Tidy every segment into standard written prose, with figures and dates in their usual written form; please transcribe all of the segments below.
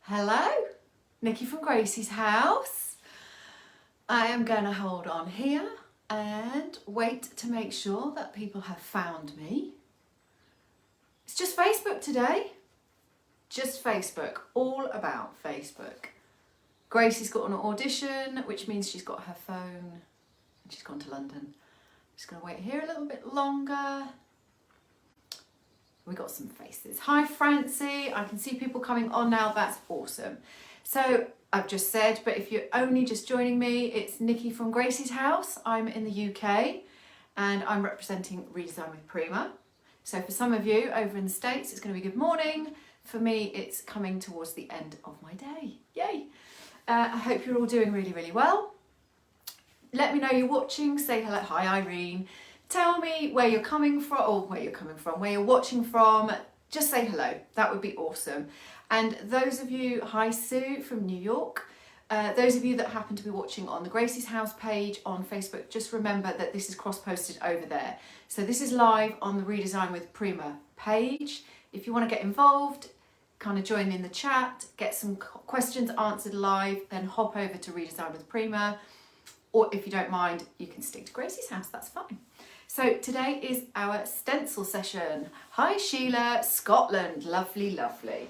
Hello, Nikki from Gracie's house. I am going to hold on here and wait to make sure that people have found me. It's just Facebook today. Just Facebook, all about Facebook. Gracie's got an audition, which means she's got her phone and she's gone to London. Just going to wait here a little bit longer. We got some faces. Hi Francie, I can see people coming on now, that's awesome. So I've just said, but if you're only just joining me, it's Nikki from Gracie's house. I'm in the UK and I'm representing Redesign with Prima. So for some of you over in the States, it's going to be good morning. For me, it's coming towards the end of my day. Yay! I hope you're all doing really, really well. Let me know you're watching, say hello. Hi Irene. Tell me where you're coming from, or where you're watching from. Just say hello, that would be awesome. And those of you, hi Sue from New York, those of you that happen to be watching on the Gracie's House page on Facebook, just remember that this is cross-posted over there. So this is live on the Redesign with Prima page. If you want to get involved, kind of join in the chat, get some questions answered live, then hop over to Redesign with Prima. Or if you don't mind, you can stick to Gracie's house, that's fine. So today is our stencil session. Hi Sheila, Scotland, lovely, lovely.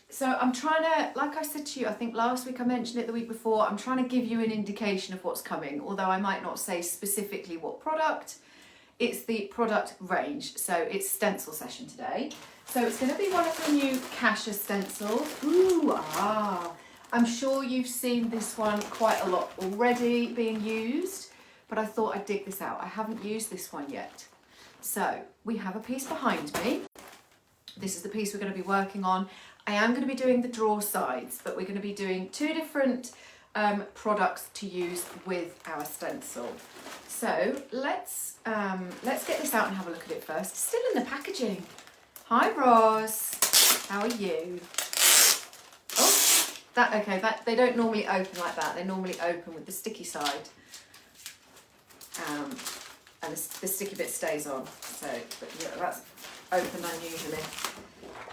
So I'm trying to, like I said to you, I think last week I mentioned it, the week before, I'm trying to give you an indication of what's coming, although I might not say specifically what product. It's the product range, so it's stencil session today. So it's going to be one of the new Kasha stencils. Ooh, I'm sure you've seen this one quite a lot already being used, but I thought I'd dig this out. I haven't used this one yet. So we have a piece behind me. This is the piece we're going to be working on. I am going to be doing the draw sides, but we're going to be doing two different products to use with our stencil. So let's get this out and have a look at it first. It's still in the packaging. Hi Roz, how are you? That they don't normally open like that. They normally open with the sticky side. And the sticky bit stays on, so but yeah, that's open unusually.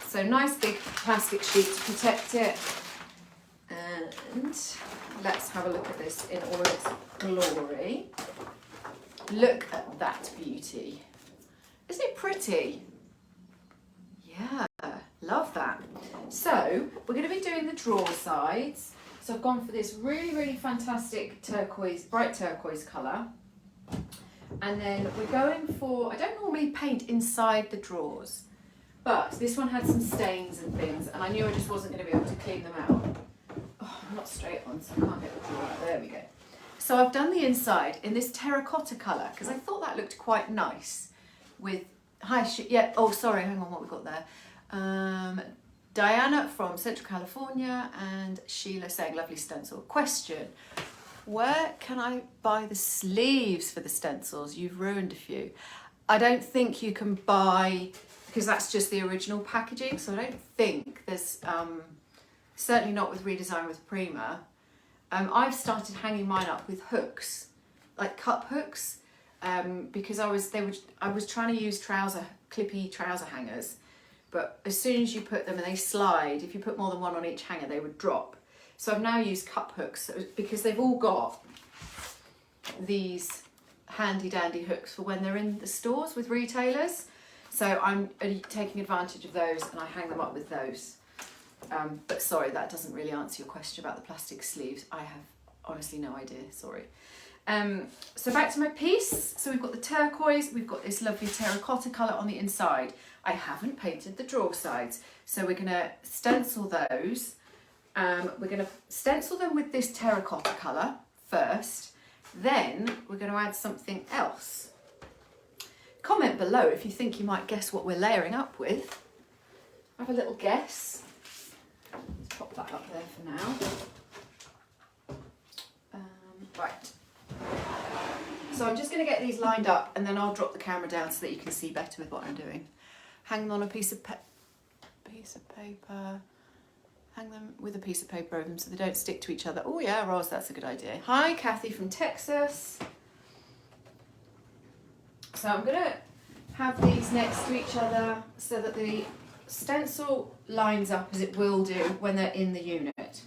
So nice big plastic sheet to protect it, and let's have a look at this in all its glory. Look at that beauty. Isn't it pretty? Yeah, love that. So we're going to be doing the draw sides. So I've gone for this really, really fantastic turquoise, bright turquoise colour. And then we're going for, I don't normally paint inside the drawers, but this one had some stains and things, and I knew I just wasn't going to be able to clean them out. Oh, I'm not straight on, so I can't get the drawer out. There we go. So I've done the inside in this terracotta colour, because I thought that looked quite nice with, hang on, what we got there. Diana from Central California and Sheila saying lovely stencil. Question. Where can I buy the sleeves for the stencils? You've ruined a few. I don't think you can buy, because that's just the original packaging, so I don't think there's, certainly not with Redesign with Prima. I've started hanging mine up with hooks, like cup hooks, because I was trying to use clippy trouser hangers, but as soon as you put them and they slide, if you put more than one on each hanger, they would drop. So I've now used cup hooks because they've all got these handy dandy hooks for when they're in the stores with retailers. So I'm taking advantage of those and I hang them up with those. But sorry, that doesn't really answer your question about the plastic sleeves. I have honestly no idea, sorry. So back to my piece. So we've got the turquoise, we've got this lovely terracotta colour on the inside. I haven't painted the draw sides. So we're gonna stencil those. We're going to stencil them with this terracotta colour first, then we're going to add something else. Comment below if you think you might guess what we're layering up with. Have a little guess. Let's pop that up there for now. Right. So I'm just going to get these lined up and then I'll drop the camera down so that you can see better with what I'm doing. Hang them on a piece of paper. Hang them with a piece of paper over them so they don't stick to each other. Oh yeah, Roz, that's a good idea. Hi, Kathy from Texas. So I'm going to have these next to each other so that the stencil lines up as it will do when they're in the unit.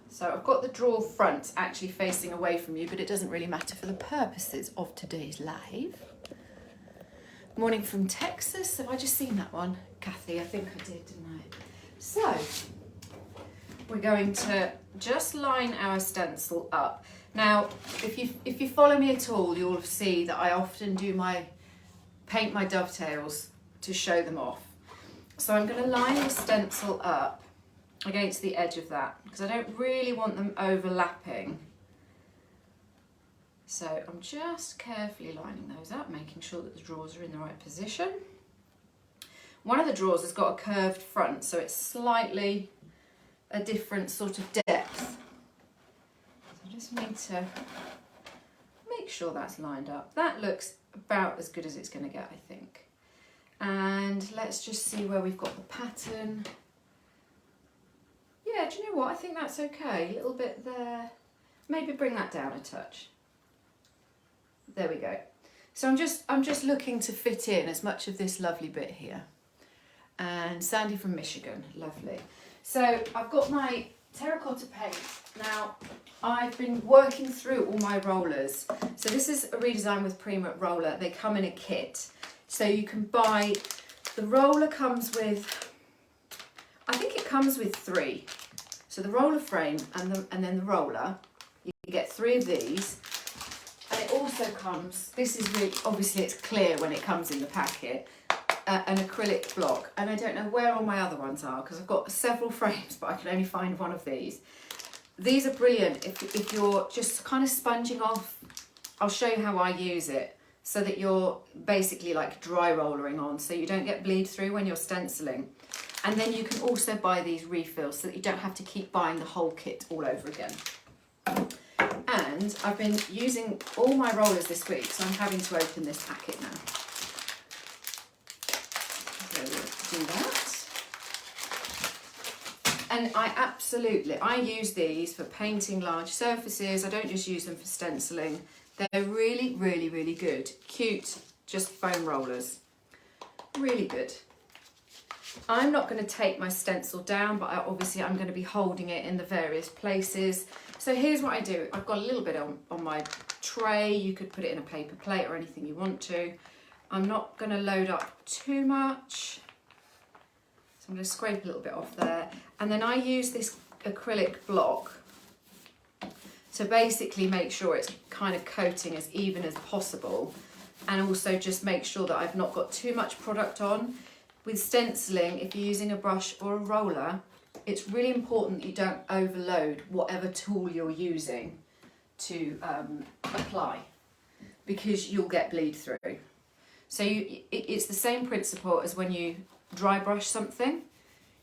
So I've got the drawer front actually facing away from you, but it doesn't really matter for the purposes of today's live. Morning from Texas. Have I just seen that one? Kathy, I think I did, didn't I? So we're going to just line our stencil up. Now, if you follow me at all, you'll see that I often do paint my dovetails to show them off. So I'm going to line the stencil up against the edge of that because I don't really want them overlapping. So I'm just carefully lining those up, making sure that the drawers are in the right position. One of the drawers has got a curved front, so it's slightly a different sort of depth. So I just need to make sure that's lined up. That looks about as good as it's going to get, I think. And let's just see where we've got the pattern. Yeah, do you know what? I think that's okay. A little bit there. Maybe bring that down a touch. There we go. So I'm just looking to fit in as much of this lovely bit here. And Sandy from Michigan, lovely. So I've got my terracotta paint. Now I've been working through all my rollers. So this is a Redesign with Prima roller. They come in a kit. So you can buy, the roller comes with, I think it comes with 3. So the roller frame and then the roller, you get 3 of these. And it also comes, this is really, obviously it's clear when it comes in the packet, an acrylic block. And I don't know where all my other ones are because I've got several frames, but I can only find one of these. These are brilliant if you're just kind of sponging off. I'll show you how I use it so that you're basically like dry rollering on so you don't get bleed through when you're stenciling. And then you can also buy these refills so that you don't have to keep buying the whole kit all over again. And I've been using all my rollers this week, so I'm having to open this packet now. So we'll do that. And I use these for painting large surfaces. I don't just use them for stenciling. They're really, really, really good. Cute, just foam rollers. Really good. I'm not going to take my stencil down, but obviously I'm going to be holding it in the various places. So here's what I do. I've got a little bit on my tray. You could put it in a paper plate or anything you want to. I'm not going to load up too much. So I'm going to scrape a little bit off there. And then I use this acrylic block to basically make sure it's kind of coating as even as possible. And also just make sure that I've not got too much product on. With stenciling, if you're using a brush or a roller, it's really important that you don't overload whatever tool you're using to apply because you'll get bleed through. So it's the same principle as when you dry brush something.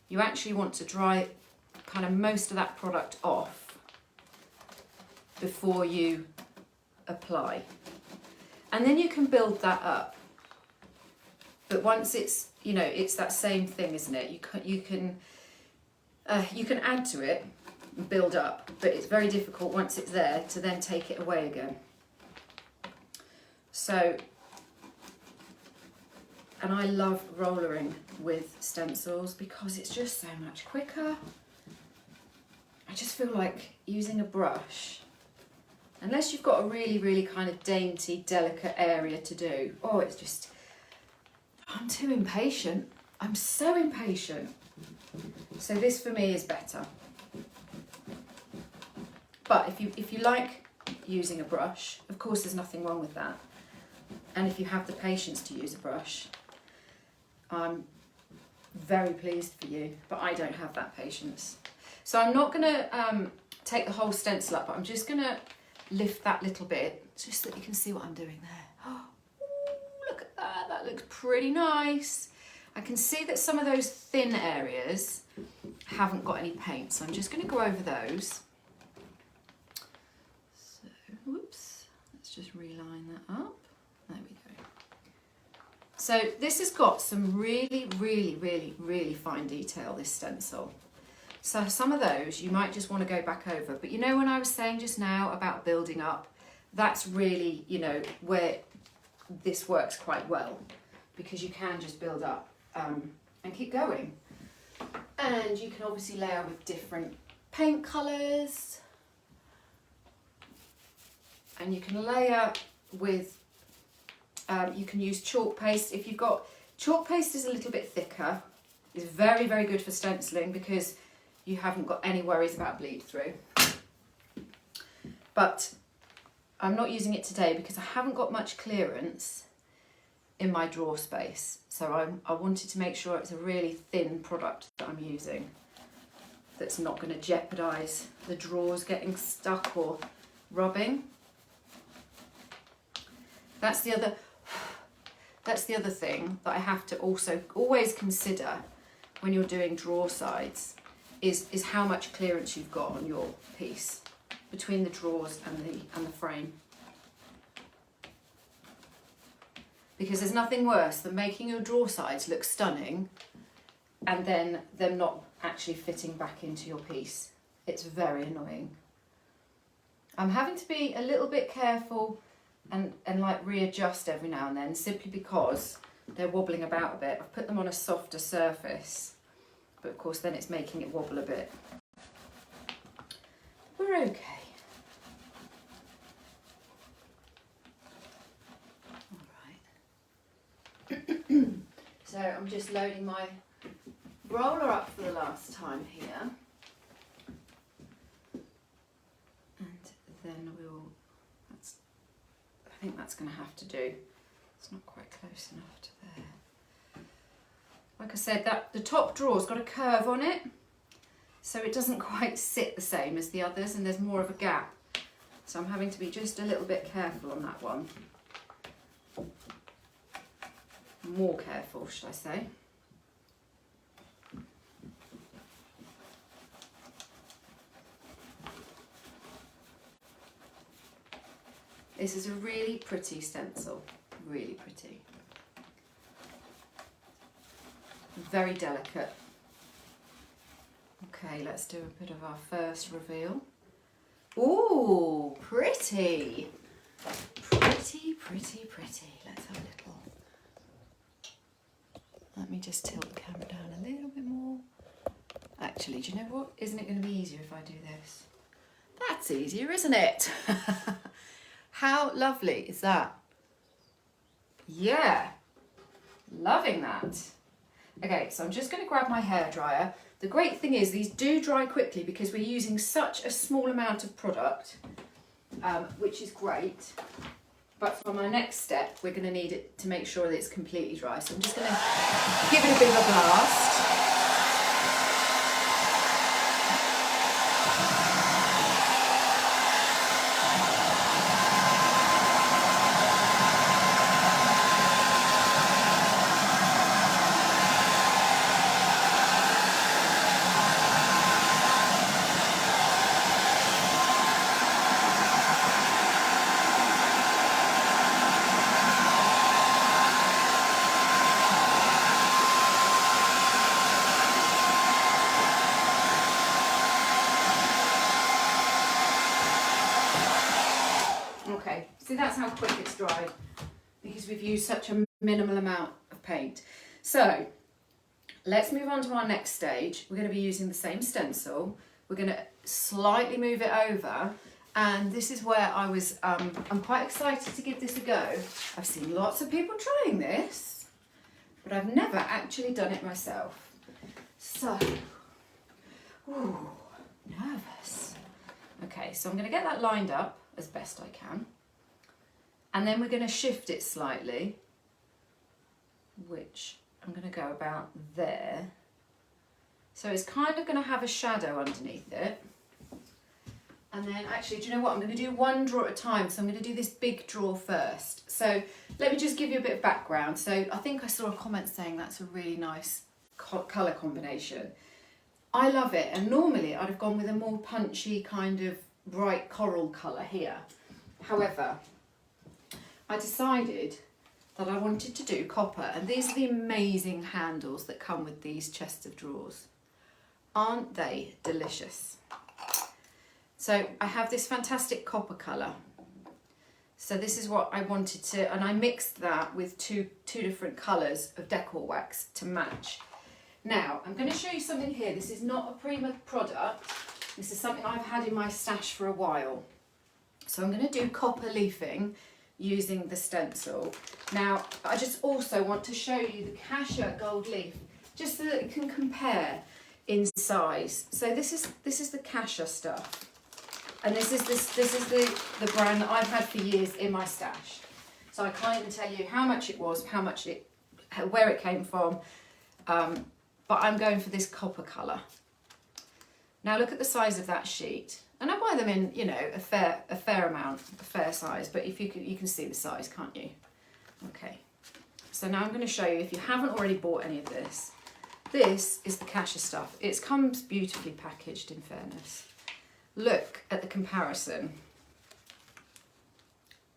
You actually want to dry kind of most of that product off before you apply. And then you can build that up. But once it's, you know, it's that same thing, isn't it? You can add to it and build up, but it's very difficult once it's there to then take it away again. So, and I love rollering with stencils because it's just so much quicker. I just feel like using a brush, unless you've got a really, really kind of dainty, delicate area to do, oh, it's just, I'm too impatient. I'm so impatient. So this for me is better. But if you like using a brush, of course there's nothing wrong with that. And if you have the patience to use a brush, I'm very pleased for you, but I don't have that patience. So I'm not going to take the whole stencil up, but I'm just going to lift that little bit just so that you can see what I'm doing there. Oh, look at that, that looks pretty nice. I can see that some of those thin areas haven't got any paint, so I'm just going to go over those. So, whoops, let's just reline that up. There we go. So this has got some really, really, really, really fine detail, this stencil. So some of those you might just want to go back over. But you know when I was saying just now about building up, that's really, you know, where this works quite well, because you can just build up and keep going. And you can obviously layer with different paint colours, and you can layer with, you can use chalk paste. If you've got, chalk paste is a little bit thicker, it's very, very good for stenciling because you haven't got any worries about bleed through. But I'm not using it today because I haven't got much clearance in my drawer space. So I wanted to make sure it's a really thin product that I'm using that's not going to jeopardise the drawers getting stuck or rubbing. That's the other thing that I have to also always consider when you're doing drawer sides is how much clearance you've got on your piece between the drawers and the frame. Because there's nothing worse than making your drawer sides look stunning and then them not actually fitting back into your piece. It's very annoying. I'm having to be a little bit careful and like readjust every now and then, simply because they're wobbling about a bit. I've put them on a softer surface, but of course then it's making it wobble a bit. We're okay. So I'm just loading my roller up for the last time here, and then I think that's going to have to do. It's not quite close enough to there. Like I said, that the top drawer's got a curve on it, so it doesn't quite sit the same as the others, and there's more of a gap. So I'm having to be just a little bit careful on that one. More careful, should I say. This is a really pretty stencil, really pretty. Very delicate. Okay, let's do a bit of our first reveal. Ooh, pretty. Pretty, pretty, pretty. Let's have a little. Let me just tilt the camera down a little bit more. Actually, do you know what? Isn't it going to be easier if I do this? That's easier, isn't it? How lovely is that? Yeah, loving that. Okay, so I'm just going to grab my hairdryer. The great thing is these do dry quickly because we're using such a small amount of product, which is great. But for my next step, we're going to need it to make sure that it's completely dry. So I'm just going to give it a bit of a blast. Okay, see, that's how quick it's dried because we've used such a minimal amount of paint. So let's move on to our next stage. We're going to be using the same stencil. We're going to slightly move it over, and this is where I was, I'm quite excited to give this a go. I've seen lots of people trying this, but I've never actually done it myself. So, ooh, nervous. Okay, so I'm going to get that lined up as best I can, and then we're going to shift it slightly, which I'm going to go about there, so it's kind of going to have a shadow underneath it. And then actually, do you know what, I'm going to do one drawer at a time, so I'm going to do this big drawer first. So let me just give you a bit of background. So I think I saw a comment saying that's a really nice colour combination. I love it, and normally I'd have gone with a more punchy kind of bright coral colour here. However, I decided that I wanted to do copper, and these are the amazing handles that come with these chests of drawers. Aren't they delicious? So I have this fantastic copper colour. So this is what I wanted to, and I mixed that with two different colours of decor wax to match. Now, I'm going to show you something here. This is not a Prima product. This is something I've had in my stash for a while. So I'm going to do copper leafing using the stencil. Now, I just also want to show you the Cassia gold leaf, just so that you can compare in size. So this is the Cassia stuff. And this is the brand that I've had for years in my stash. So I can't even tell you how much it was, where it came from. But I'm going for this copper colour. Now look at the size of that sheet. And I buy them in, you know, a fair amount, a fair size. But if you can see the size, can't you? Okay. So now I'm going to show you, if you haven't already bought any of this, this is the Cassia stuff. It comes beautifully packaged, in fairness. Look at the comparison.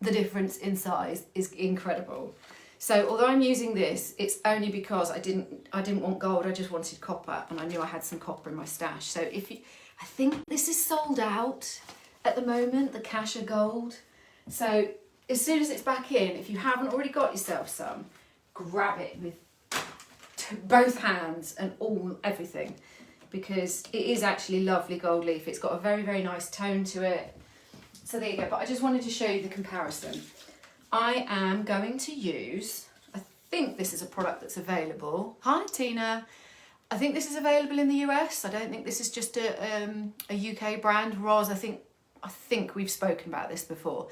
The difference in size is incredible. So although I'm using this, it's only because I didn't want gold, I just wanted copper, and I knew I had some copper in my stash. So I think this is sold out at the moment, the Cassia gold. So as soon as it's back in, if you haven't already got yourself some, grab it with both hands and everything, because it is actually lovely gold leaf. It's got a very, very nice tone to it. So there you go, but I just wanted to show you the comparison. I am going to use, I think this is a product that's available. Hi Tina. I think this is available in the US. I don't think this is just a UK brand. Roz, I think we've spoken about this before.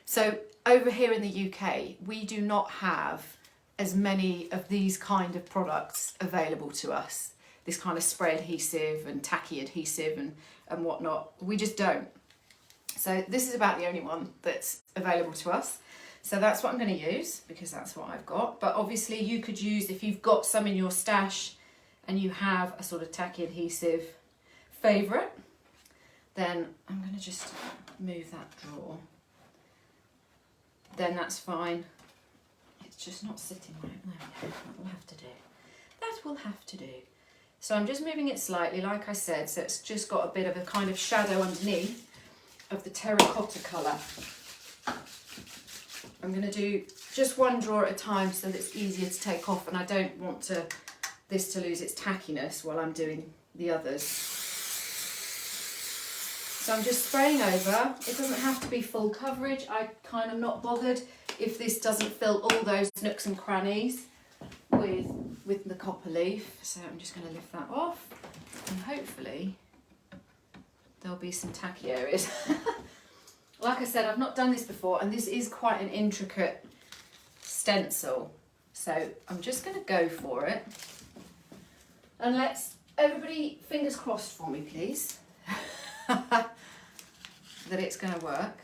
So over here in the UK, we do not have as many of these kind of products available to us. This kind of spray adhesive and tacky adhesive and whatnot. We just don't. So this is about the only one that's available to us. So that's what I'm going to use, because that's what I've got. But obviously you could use, if you've got some in your stash and you have a sort of tacky adhesive favourite, then I'm going to just move that drawer. Then that's fine. It's just not sitting right. There we go. That will have to do. That will have to do. So I'm just moving it slightly, like I said, so it's just got a bit of a kind of shadow underneath of the terracotta colour. I'm going to do just one drawer at a time so that it's easier to take off, and I don't want this to lose its tackiness while I'm doing the others. So I'm just spraying over. It doesn't have to be full coverage. I'm kind of not bothered if this doesn't fill all those nooks and crannies with the copper leaf. So I'm just going to lift that off, and hopefully there'll be some tacky areas. Like I said, I've not done this before, and this is quite an intricate stencil. So I'm just going to go for it. And let's, everybody, fingers crossed for me, please, that it's going to work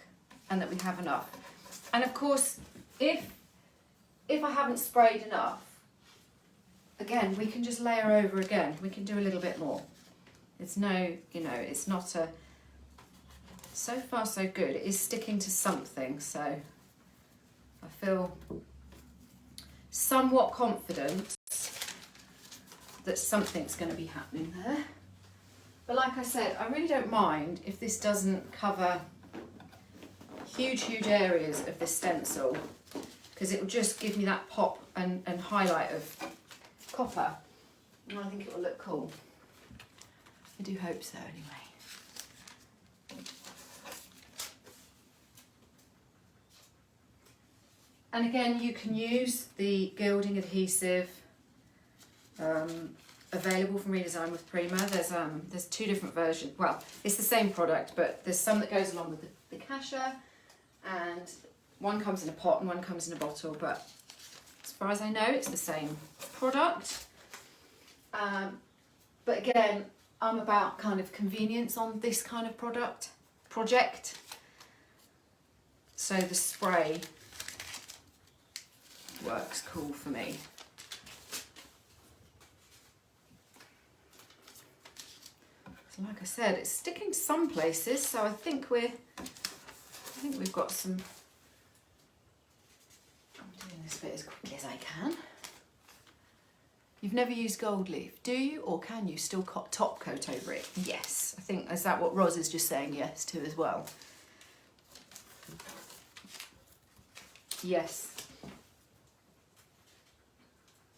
and that we have enough. And of course, if I haven't sprayed enough, again, we can just layer over again. We can do a little bit more. It's no, you know, it's not a... So far so good. It is sticking to something, so I feel somewhat confident that something's going to be happening there. But like I said, I really don't mind if this doesn't cover huge areas of this stencil, because it will just give me that pop and highlight of copper, and I think it will look cool. I do hope so anyway. And again, you can use the gilding adhesive available from Redesign with Prima. There's two different versions. Well, it's the same product, but there's some that goes along with the Cassia, and one comes in a pot and one comes in a bottle, but as far as I know, it's the same product. But again, I'm about kind of convenience on this kind of project. So the spray works cool for me. So like I said, it's sticking to some places, so I think we've got some. I'm doing this bit as quickly as I can. You've never used gold leaf, do you, or can you still top coat over it? Yes, I think, is that what Roz is just saying yes to as well? Yes.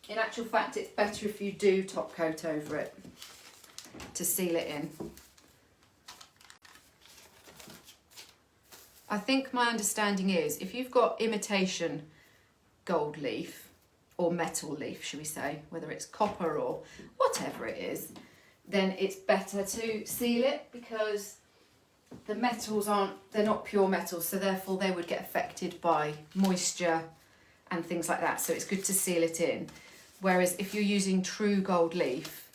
In actual fact, it's better if you do top coat over it to seal it in. I think my understanding is if you've got imitation gold leaf or metal leaf, should we say, whether it's copper or whatever it is, then it's better to seal it because the metals they're not pure metals, so therefore they would get affected by moisture and things like that. So it's good to seal it in. Whereas if you're using true gold leaf,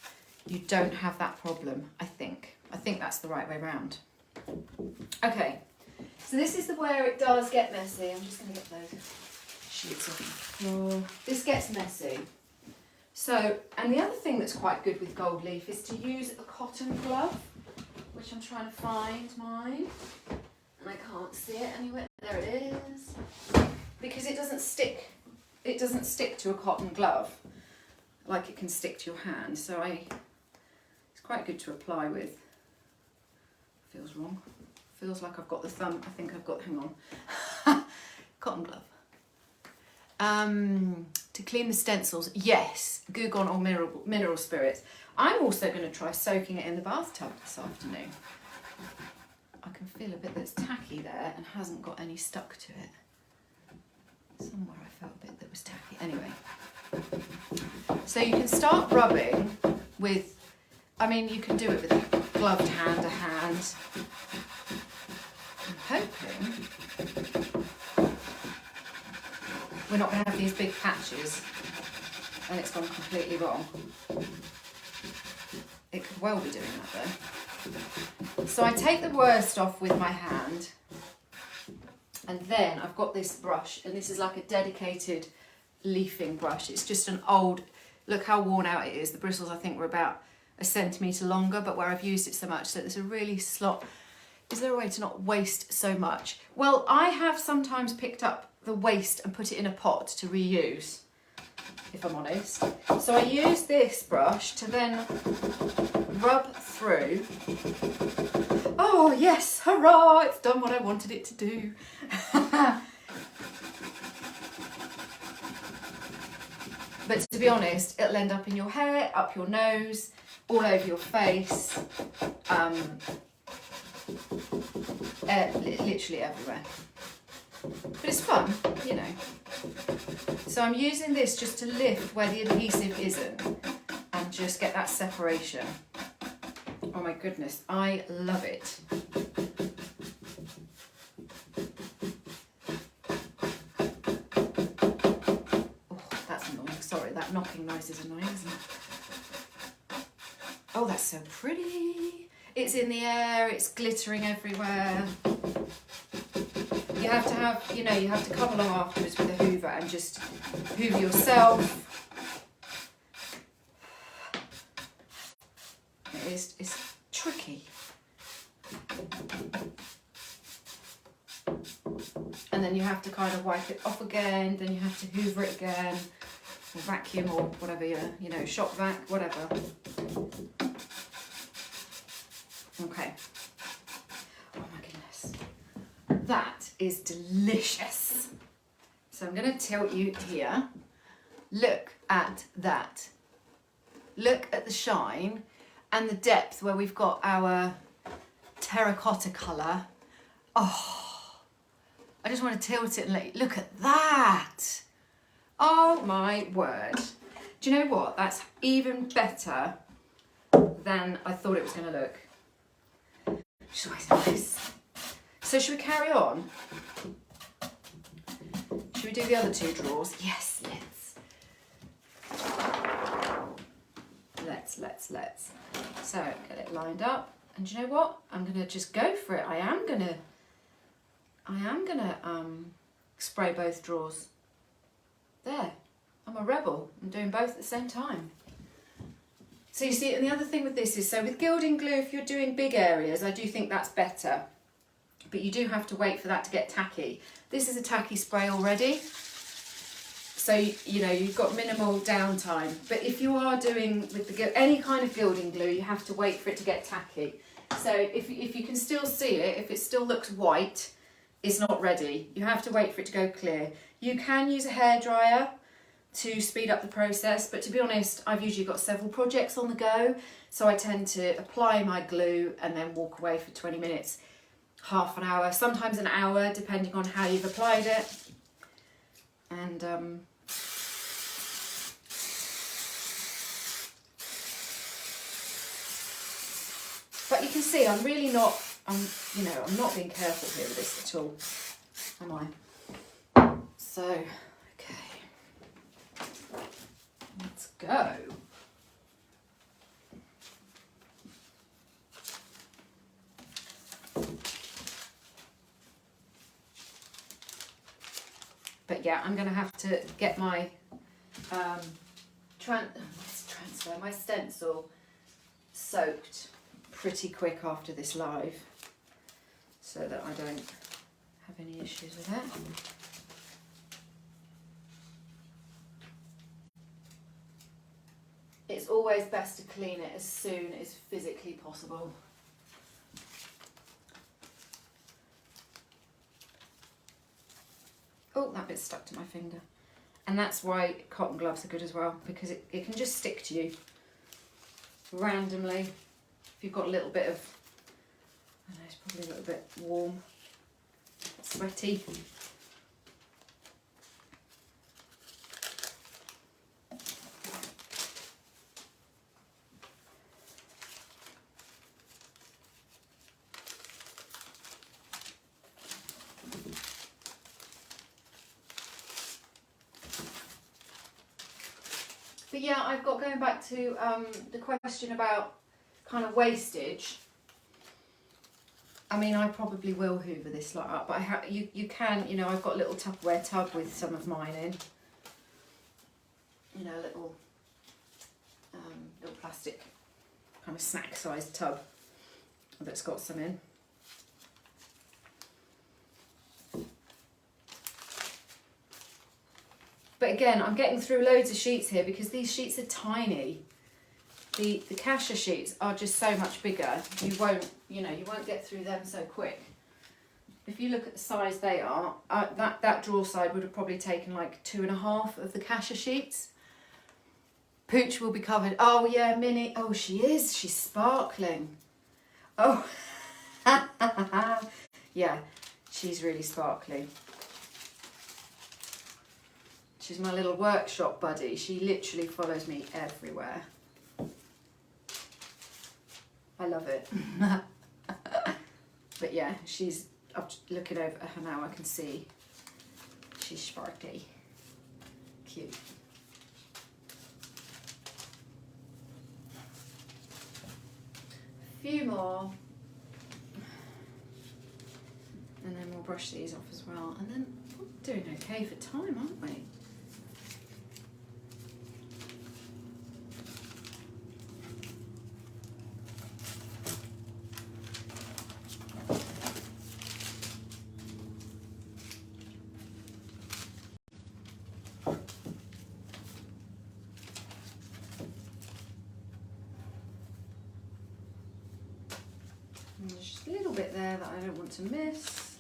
you don't have that problem, I think. I think that's the right way round. Okay, so this is where it does get messy. I'm just going to get those sheets off the floor. This gets messy. So, and the other thing that's quite good with gold leaf is to use a cotton glove, which I'm trying to find mine, and I can't see it anywhere. There it is. Because it doesn't stick to a cotton glove like it can stick to your hand. So it's quite good to apply with. Feels wrong. Feels like I've got the thumb. I think I've got, hang on. Cotton glove. To clean the stencils, yes, Goo-Gone or mineral spirits. I'm also going to try soaking it in the bathtub this afternoon. I can feel a bit that's tacky there and hasn't got any stuck to it. Somewhere I felt a bit that was tacky. Anyway, so you can start rubbing with, I mean, you can do it with a gloved hand, I'm hoping we're not going to have these big patches and it's gone completely wrong. It could well be doing that though. So I take the worst off with my hand, and then I've got this brush, and this is like a dedicated leafing brush. It's just an old, look how worn out it is. The bristles I think were about 1 centimetre longer, but where I've used it so much, so there's a really slot. Is there a way to not waste so much? Well, I have sometimes picked up the waste and put it in a pot to reuse, if I'm honest. So I use this brush to then rub through. Oh yes, hurrah, it's done what I wanted it to do. But to be honest, it'll end up in your hair, up your nose, all over your face, literally everywhere. But it's fun, you know. So I'm using this just to lift where the adhesive isn't and just get that separation. Oh my goodness, I love it. Oh, that's annoying. Sorry, that knocking noise is annoying, isn't it? Oh, that's so pretty. It's in the air, it's glittering everywhere. You have to have, you know, you have to come along afterwards with a hoover and just hoover yourself. It's tricky. And then you have to kind of wipe it off again, then you have to hoover it again, or vacuum or whatever, you know, shop vac, whatever. Okay. Oh my goodness. That is delicious. So I'm going to tilt you here. Look at that. Look at the shine and the depth where we've got our terracotta colour. Oh, I just want to tilt it and let you look at that. Oh my word. Do you know what? That's even better than I thought it was going to look. It's always nice. So should we carry on? Should we do the other 2 drawers? Yes, let's. So get it lined up, and do you know what? I'm gonna just go for it. I am gonna spray both drawers. There, I'm a rebel. I'm doing both at the same time. So you see, and the other thing with this is, so with gilding glue, if you're doing big areas, I do think that's better. But you do have to wait for that to get tacky. This is a tacky spray already. So, you know, you've got minimal downtime. But if you are doing with any kind of gilding glue, you have to wait for it to get tacky. So if you can still see it, if it still looks white, it's not ready. You have to wait for it to go clear. You can use a hairdryer, to speed up the process, but to be honest, I've usually got several projects on the go, so I tend to apply my glue and then walk away for 20 minutes, half an hour, sometimes an hour, depending on how you've applied it. And but you can see I'm really not, I'm not being careful here with this at all, am I? So, okay, let's go. But yeah, I'm going to have to get my my stencil soaked pretty quick after this live, so that I don't have any issues with that. It's always best to clean it as soon as physically possible. Oh, that bit's stuck to my finger. And that's why cotton gloves are good as well, because it can just stick to you randomly. If you've got a little bit of, I don't know, it's probably a little bit warm, sweaty. But yeah, I've got, going back to the question about kind of wastage. I mean, I probably will hoover this lot up, but you can, I've got a little Tupperware tub with some of mine in. A little plastic kind of snack sized tub that's got some in. But again, I'm getting through loads of sheets here because these sheets are tiny. The cashier sheets are just so much bigger. You won't get through them so quick. If you look at the size they are, that drawer side would have probably taken like 2.5 of the cashier sheets. Pooch will be covered. Oh yeah, Minnie. Oh, she is. She's sparkling. Oh, yeah, she's really sparkly. She's my little workshop buddy. She literally follows me everywhere. I love it. But yeah, I'm looking over at her now, I can see she's sparkly. Cute. A few more. And then we'll brush these off as well. And then we're doing okay for time, aren't we? Just a little bit there that I don't want to miss.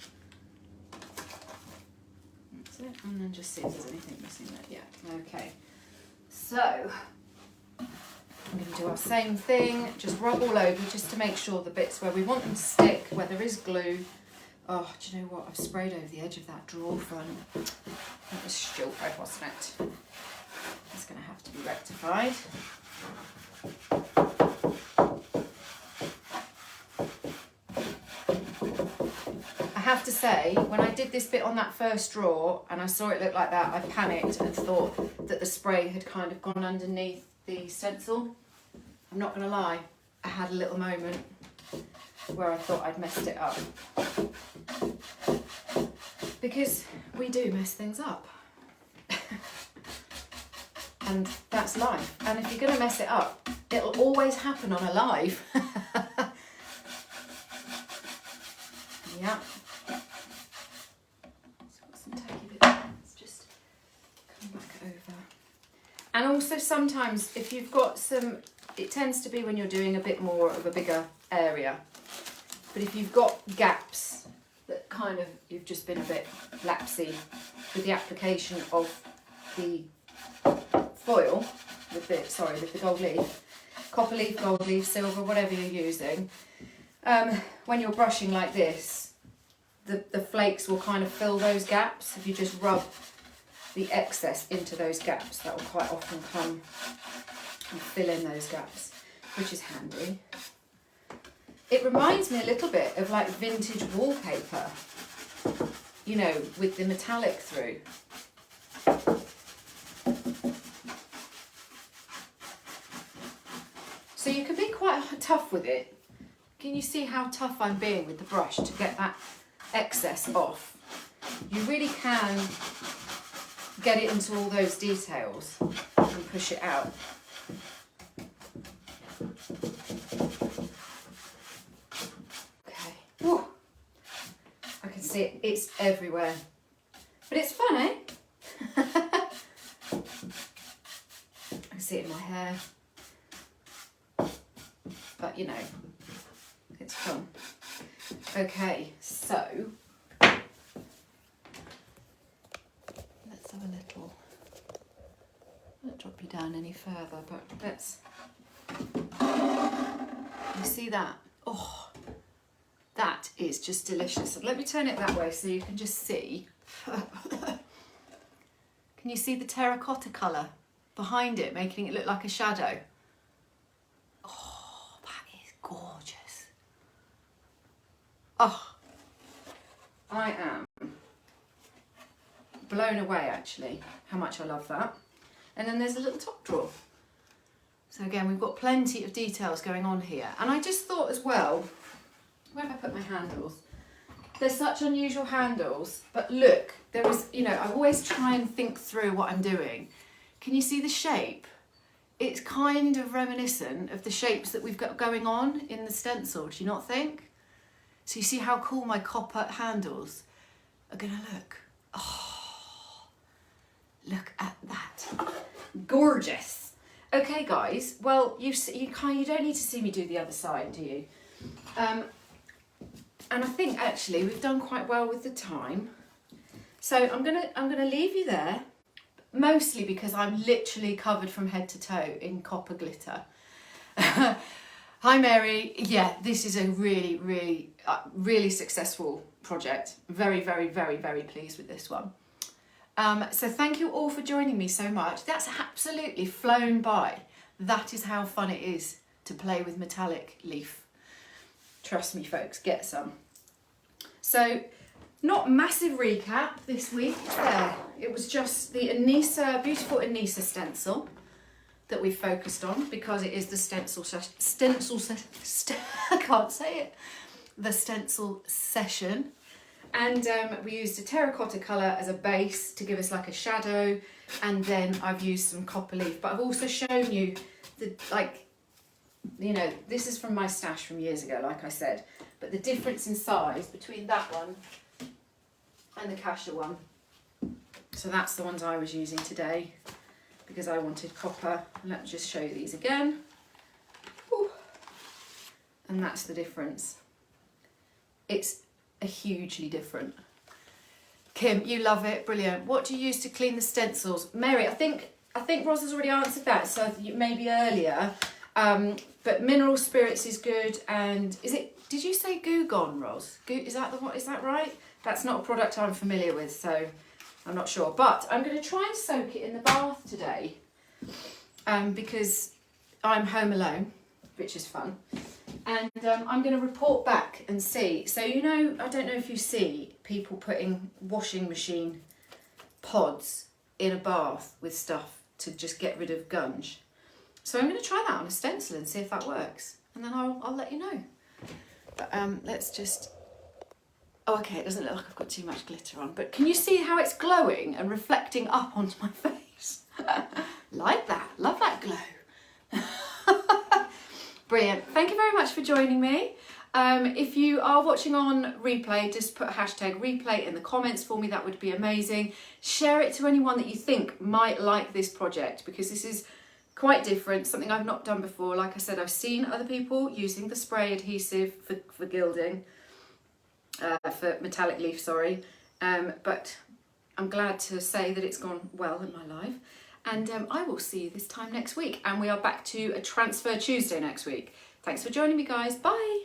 That's it. And then just see if there's anything missing there. Yeah, okay. So, I'm going to do our same thing. Just rub all over just to make sure the bits where we want them to stick, where there is glue. Oh, do you know what? I've sprayed over the edge of that drawer front. That was stupid, wasn't it? It's going to have to be rectified. I have to say, when I did this bit on that first drawer and I saw it look like that, I panicked and thought that the spray had kind of gone underneath the stencil. I'm not going to lie, I had a little moment where I thought I'd messed it up. Because we do mess things up. And that's life. And if you're going to mess it up, it'll always happen on a live. Yeah. Let's just come back over. And also sometimes if you've got some, it tends to be when you're doing a bit more of a bigger area. But if you've got gaps that kind of, you've just been a bit lapsy with the application of the foil with the gold leaf, copper leaf, gold leaf, silver, whatever you're using, when you're brushing like this, the flakes will kind of fill those gaps. If you just rub the excess into those gaps, that will quite often come and fill in those gaps, which is handy. It reminds me a little bit of like vintage wallpaper, you know, with the metallic through. So you can be quite tough with it. Can you see how tough I'm being with the brush to get that excess off? You really can get it into all those details and push it out. Okay. Whew. I can see it, it's everywhere. But it's fun, eh? I can see it in my hair. But you know, it's fun. Okay, so let's have a little, I won't drop you down any further, but let's, you see that? Oh, that is just delicious. Let me turn it that way so you can just see. Can you see the terracotta colour behind it, making it look like a shadow? Oh, that is gorgeous. Oh, I am blown away actually, how much I love that. And then there's a little top drawer. So again, we've got plenty of details going on here. And I just thought as well, where have I put my handles? They're such unusual handles, but look, there is, you know, I always try and think through what I'm doing. Can you see the shape? It's kind of reminiscent of the shapes that we've got going on in the stencil, do you not think? So you see how cool my copper handles are gonna look. Oh, look at that. Gorgeous. Okay guys, well you don't need to see me do the other side, do you? And I think actually we've done quite well with the time. So I'm gonna leave you there, mostly because I'm literally covered from head to toe in copper glitter. Hi Mary, yeah, this is a really successful project. Very, very, very, very pleased with this one. So thank you all for joining me so much. That's absolutely flown by. That is how fun it is to play with metallic leaf. Trust me folks, get some. So, not massive recap this week there. It was just the Anisa, beautiful Anisa stencil that we focused on because it is the I can't say it. The stencil session. And we used a terracotta colour as a base to give us like a shadow, and then I've used some copper leaf. But I've also shown you the, like, you know, this is from my stash from years ago, like I said, but the difference in size between that one and the Kasha one. So that's the ones I was using today because I wanted copper. Let me just show you these again. Ooh. And that's the difference. It's a hugely different. Kim, you love it, brilliant. What do you use to clean the stencils? Mary, I think Roz has already answered that, so maybe earlier. But mineral spirits is good, and did you say Goo Gone, Roz? Is that right? That's not a product I'm familiar with, so I'm not sure. But I'm going to try and soak it in the bath today, because I'm home alone, which is fun. And I'm going to report back and see. So, you know, I don't know if you see people putting washing machine pods in a bath with stuff to just get rid of gunge. So I'm going to try that on a stencil and see if that works. And then I'll let you know. But let's just... Oh, okay, it doesn't look like I've got too much glitter on. But can you see how it's glowing and reflecting up onto my face? Like that. Love that glow. Brilliant. Thank you very much for joining me. If you are watching on replay, just put hashtag replay in the comments for me. That would be amazing. Share it to anyone that you think might like this project, because this is quite different, something I've not done before. Like I said, I've seen other people using the spray adhesive for gilding, for metallic leaf, sorry. But I'm glad to say that it's gone well in my life. And I will see you this time next week. And we are back to a Transfer Tuesday next week. Thanks for joining me, guys. Bye.